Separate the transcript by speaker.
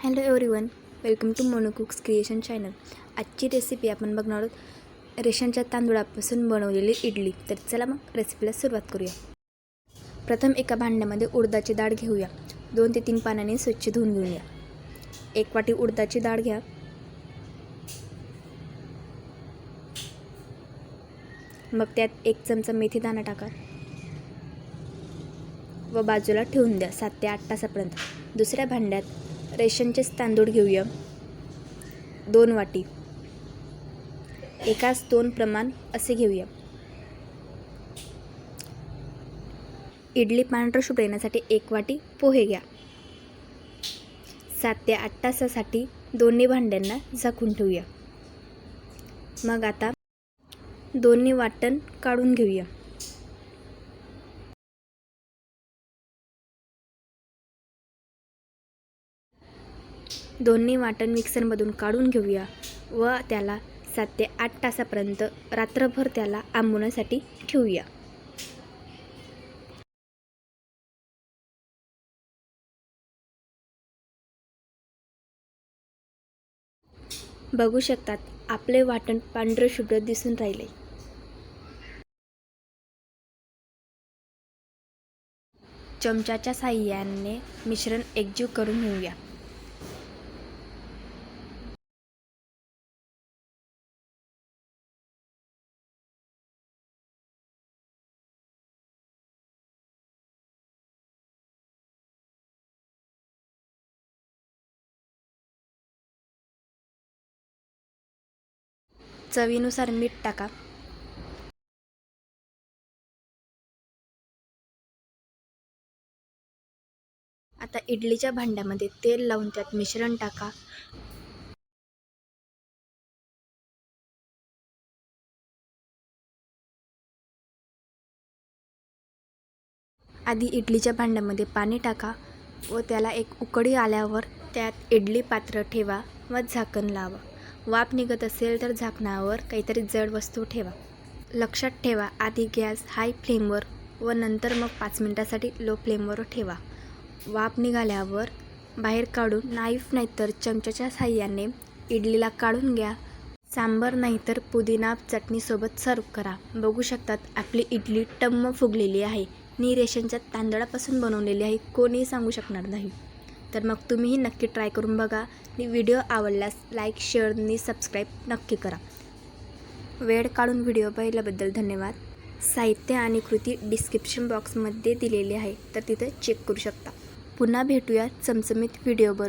Speaker 1: Hello everyone, welcome to Mono Cooks Creation channel. आजची recipe आपण बघणार आहोत रेशनच्या तांदूळापासून बनवलेली इडली। तर चला मग रेसिपीला सुरुवात करूया। प्रथम एका भांड्यामध्ये उडदाची डाळ घेऊया। 2 ते 3 पाण्याने स्वच्छ धुवून घेऊया। 1 वाटी उडदाची डाळ घ्या। मग त्यात 1 चमचा मेथी दाणा टाका व बाजूला ठेवून द्या 7 ते 8 तासापर्यंत। दुसऱ्या भांड्यात रेशनचे तांदूळ घेऊया। 2 वाटी, एकाच 2 प्रमाण असे घेऊया। इडली पांढरशुभ्र येण्यासाठी 1 वाटी पोहे घ्या। 7 ते 8 तासासाठी दोन्ही भांड्यांना झाकून ठेवूया। मग आता दोन्ही वाटण काढून घेऊया। दोन्ही वाटण मिक्सरमधून काढून घेऊया व त्याला 7 ते 8 तासापर्यंत रात्रभर त्याला आंबवण्यासाठी ठेवूया। बघू शकतात आपले वाटण पांढरे शुभ्र दिसून राहिले। चमच्याच्या साहाय्याने मिश्रण एकजीव करून घेऊया। चवीनुसार मीठ टाका। आता इडलीच्या भांड्यामध्ये तेल लावून त्यात मिश्रण टाका। आधी इडलीच्या भांड्यामध्ये पाणी टाका व त्याला एक उकळी आल्यावर त्यात इडली पात्र ठेवा व झाकण लावा। वाफ निघत असेल तर झाकणावर काहीतरी जड वस्तू ठेवा। लक्षात ठेवा, आधी गॅस हाय फ्लेमवर व नंतर मग 5 मिनिटांसाठी लो फ्लेमवर ठेवा। वाफ निघाल्यावर बाहेर काढून नाईफ नाहीतर चमच्याच्या साहाय्याने इडलीला काढून घ्या। सांबर नाहीतर पुदिना चटणीसोबत सर्व करा। बघू शकतात आपली इडली टम्म फुगलेली आहे। नी रेशनच्या तांदळापासून बनवलेली आहे, कोणीही सांगू शकणार नाही। तर मग तुम्हीही नक्की ट्राय करून बघा आणि व्हिडिओ आवडल्यास लाईक, शेअर आणि सबस्क्राईब नक्की करा। वेळ काढून व्हिडिओ पाहिल्याबद्दल धन्यवाद। साहित्य आणि कृती डिस्क्रिप्शन बॉक्समध्ये दिलेली आहे, तर तिथे चेक करू शकता। पुन्हा भेटूया चमचमीत व्हिडिओबरोबर।